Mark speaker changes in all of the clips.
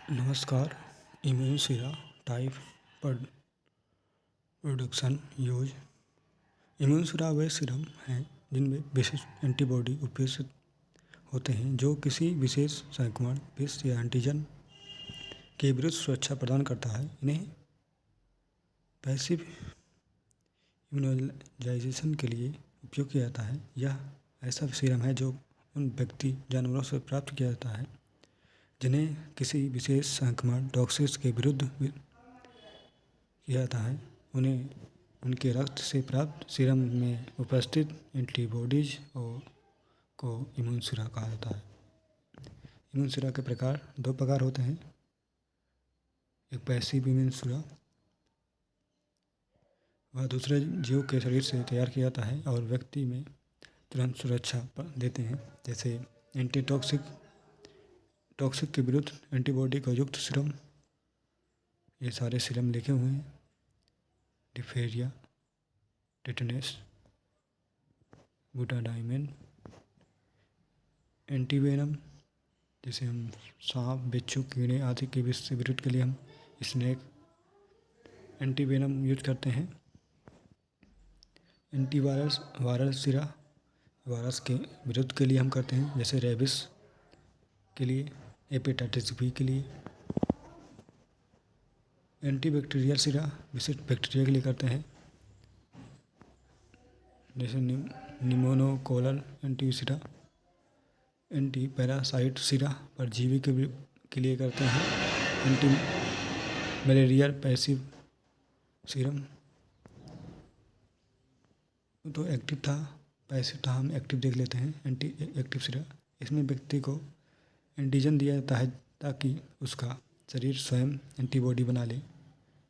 Speaker 1: नमस्कार। इम्यून सीरा type production use. Immune सीरा वे serum हैं जिनमें विशिष्ट एंटीबॉडी उपस्थित होते हैं जो किसी विशेष संक्रमण, विष या एंटीजन के विरुद्ध सुरक्षा प्रदान करता है। इन्हें पैसिव इम्यूनाइजेशन के लिए उपयोग किया जाता है। यह ऐसा सीरम है जो उन व्यक्ति जानवरों से प्राप्त किया जाता है जिन्हें किसी विशेष संक्रमण टॉक्सिस के विरुद्ध किया जाता है। उन्हें उनके रक्त से प्राप्त सीरम में उपस्थित एंटीबॉडीज को इम्यून सीरा कहा जाता है। इम्यून सीरा के दो प्रकार होते हैं। एक पैसिव इम्यून सीरा, वह दूसरे जीव के शरीर से तैयार किया जाता है और व्यक्ति में तुरंत सुरक्षा देते हैं, जैसे टॉक्सिक के विरुद्ध एंटीबॉडी का युक्त सीरम। ये सारे सीरम लिखे हुए हैं। डिप्थीरिया, टेटनस, बुटाडाइमिन, एंटीवेनम, जैसे हम सांप, बिच्छू, कीड़े आदि के विष से विरुद्ध के लिए हम स्नेक एंटीवेनम यूज करते हैं। वायरल सीरा वायरस के विरुद्ध के लिए हम करते हैं, जैसे रेबिस के लिए, हेपेटाइटिस बी के लिए। एंटीबैक्टीरियल सीरा विशिष्ट बैक्टीरिया के लिए करते हैं, जैसे निमोनोकोकल एंटी सीरा। एंटी पैरासाइट सीरा परजीवी के लिए करते हैं। एंटी मलेरियल पैसिव सीरम तो एक्टिव था, पैसिव था, हम एक्टिव देख लेते हैं। एंटी एक्टिव सीरा, इसमें व्यक्ति को एंटीजन दिया जाता है ताकि उसका शरीर स्वयं एंटीबॉडी बना ले।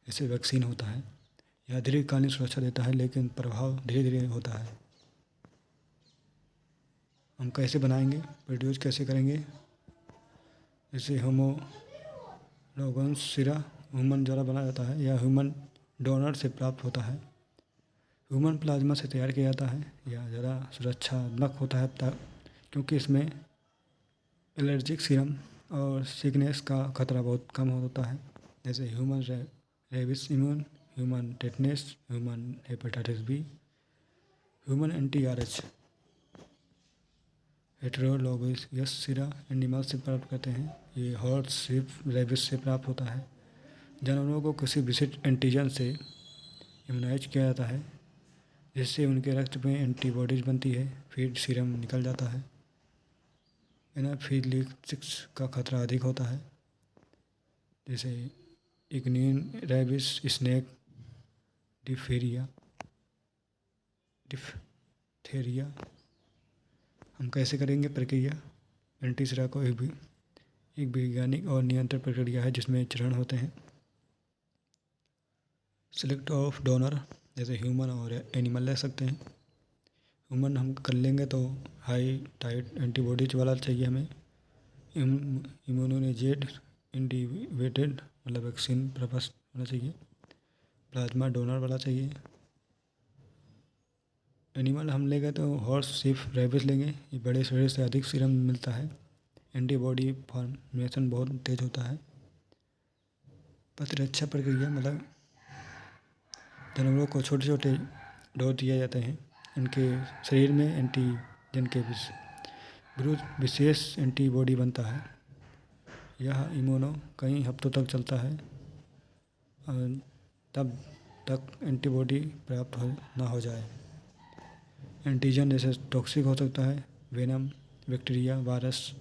Speaker 1: इससे वैक्सीन होता है। यह दीर्घकालीन सुरक्षा देता है, लेकिन प्रभाव धीरे धीरे होता है। हम कैसे बनाएंगे, प्रोड्यूस कैसे करेंगे? जैसे होमोलोगस सीरा ह्यूमन द्वारा बनाया जाता है या ह्यूमन डोनर से प्राप्त होता है। ह्यूमन प्लाज्मा से तैयार किया जाता है। यह ज़्यादा सुरक्षात्मक होता है क्योंकि इसमें एलर्जिक सीरम और सिकनेस का खतरा बहुत कम होता है, जैसे human rabies immune, human tetanus, human hepatitis B, human anti Rh. Heterologous sera animal से प्राप्त करते हैं। ये हॉर्स, शिप, रेबिस से प्राप्त होता है। जानवरों को किसी विशिष्ट एंटीजन से इम्यूनाइज किया जाता है, जिससे उनके रक्त में एंटीबॉडीज बनती है, फिर सीरम निकल जाता है। एनाफिलिप्सिस का खतरा अधिक होता है, जैसे इग्निन, रेबिस, स्नेक, डिप्थीरिया। हम कैसे करेंगे प्रक्रिया? एंटी सीरा को एक वैज्ञानिक और नियंत्रण प्रक्रिया है जिसमें चरण होते हैं। सिलेक्ट ऑफ डोनर, जैसे ह्यूमन और एनिमल ले सकते हैं। ह्यूमन हम कर लेंगे तो हाई टाइट एंटीबॉडीज वाला चाहिए हमें। इम्यूनोजेड इंडिवेटेड मतलब वैक्सीन पर्पस होना चाहिए। प्लाज्मा डोनर वाला चाहिए। एनिमल हम लेंगे तो हॉर्स, शिप, रेबिस लेंगे। ये बड़े शरीर से अधिक सीरम मिलता है। एंटीबॉडी फॉर्मेशन बहुत तेज होता है। प्रतिरक्षा प्रक्रिया मतलब जानवरों को छोटे छोटे डोज दिए जाते हैं। उनके शरीर में एंटीजन के विरुद्ध विशेष एंटीबॉडी बनता है। यह इम्यूनो कई हफ्तों तक चलता है और तब तक एंटीबॉडी प्राप्त ना हो जाए। एंटीजन जैसे टॉक्सिक हो सकता है, वेनम, बैक्टीरिया, वायरस।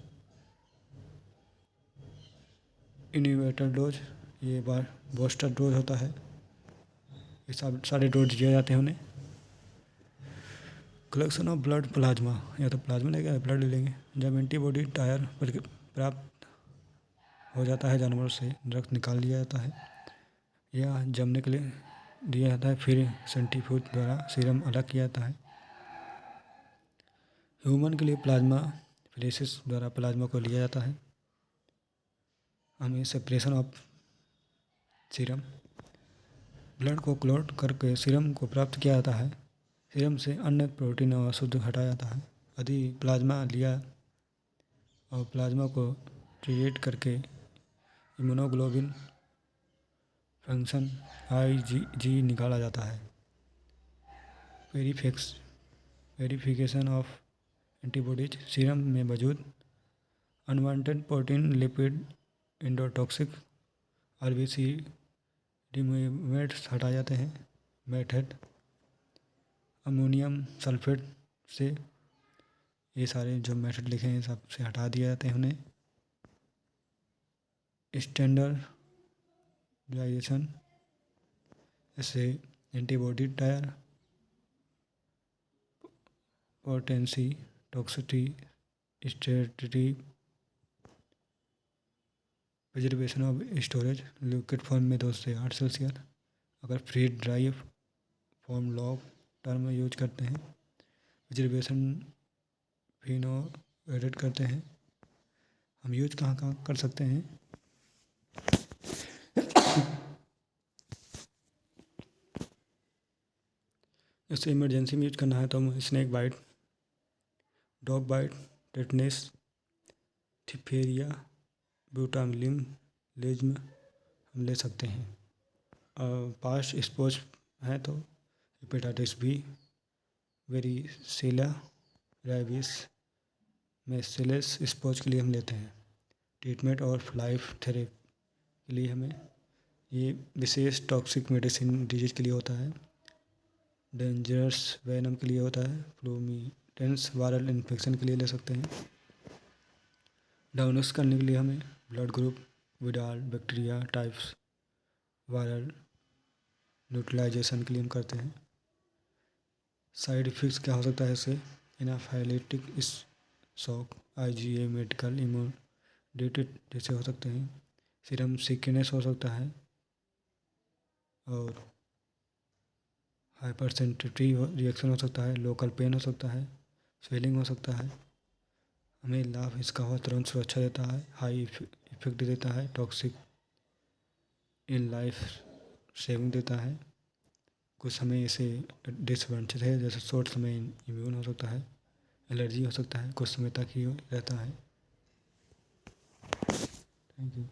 Speaker 1: इनिवेटर डोज, ये बूस्टर डोज होता है। ये सारे डोज दिए जाते हैं उन्हें। कलेक्शन ऑफ ब्लड प्लाज्मा, या तो प्लाज्मा लेंगे या ब्लड ले लेंगे। जब एंटीबॉडी टायर प्राप्त हो जाता है, जानवर से रक्त निकाल लिया जाता है या जमने के लिए दिया जाता है, फिर सेंट्रीफ्यूज द्वारा सीरम अलग किया जाता है। ह्यूमन के लिए प्लाज्मा फिलेसिस द्वारा प्लाज्मा को लिया जाता है। हमें सेपरेशन ऑफ सीरम, ब्लड को क्लॉट करके सीरम को प्राप्त किया जाता है। सीरम से अन्य प्रोटीन और अशुद्ध हटाया जाता है। यदि प्लाज्मा लिया और प्लाज्मा को ट्रीट करके इम्यूनोग्लोबिन फंक्शन IgG निकाला जाता है। वेरिफिकेशन ऑफ एंटीबॉडीज, सीरम में मौजूद unwanted protein, lipid, endotoxic RBC रिमूवेंट्स हटाए जाते हैं। मेथड अमोनियम सल्फेट से, ये सारे जो मेथड लिखे हैं सब से हटा दिए जाते हैं उन्हें। स्टैंडर्डाइजेशन, जैसे antibody titre, potency, toxicity, sterility, preservation of storage, liquid form में 2 से 8 सेल्सियस, अगर freeze dry form long term use करते हैं। प्रिजर्वेशन फिनो एडिट करते हैं। हम यूज कहाँ कहाँ कर सकते हैं? जैसे इमरजेंसी में यूज करना है तो हम snake bite, dog bite, tetanus, diphtheria, botulism हम ले सकते हैं। पास्ट एक्सपोज है तो hepatitis B, varicella, rabies, measles expose के लिए हम लेते हैं। ट्रीटमेंट और लाइफ थेरेपी के लिए हमें ये विशेष टॉक्सिक मेडिसिन डिजीज के लिए होता है। डेंजरस वेनम के लिए होता है। फ्लूमिटेंस वायरल इन्फेक्शन के लिए ले सकते हैं। डायग्नोस करने के लिए हमें blood group, Widal, bacteria types, viral neutralisation के लिए हम करते हैं। साइड इफ़ेक्ट्स क्या हो सकता है इससे? Anaphylactic shock, IgA, medical immunity जैसे हो सकते हैं। सीरम सिकनेस हो सकता है और हाइपरसेंसिटिविटी रिएक्शन हो सकता है। लोकल पेन हो सकता है। स्वेलिंग हो सकता है। हमें लाभ इसका हो तुरंत सुरक्षा देता है, हाई इफेक्ट देता है, टॉक्सिक इन लाइफ सेविंग देता है। कुछ समय इसे डिसएडवांटेज है, जैसे शॉर्ट समय इम्यून हो सकता है, एलर्जी हो सकता है, कुछ समय तक ही रहता है। Thank you.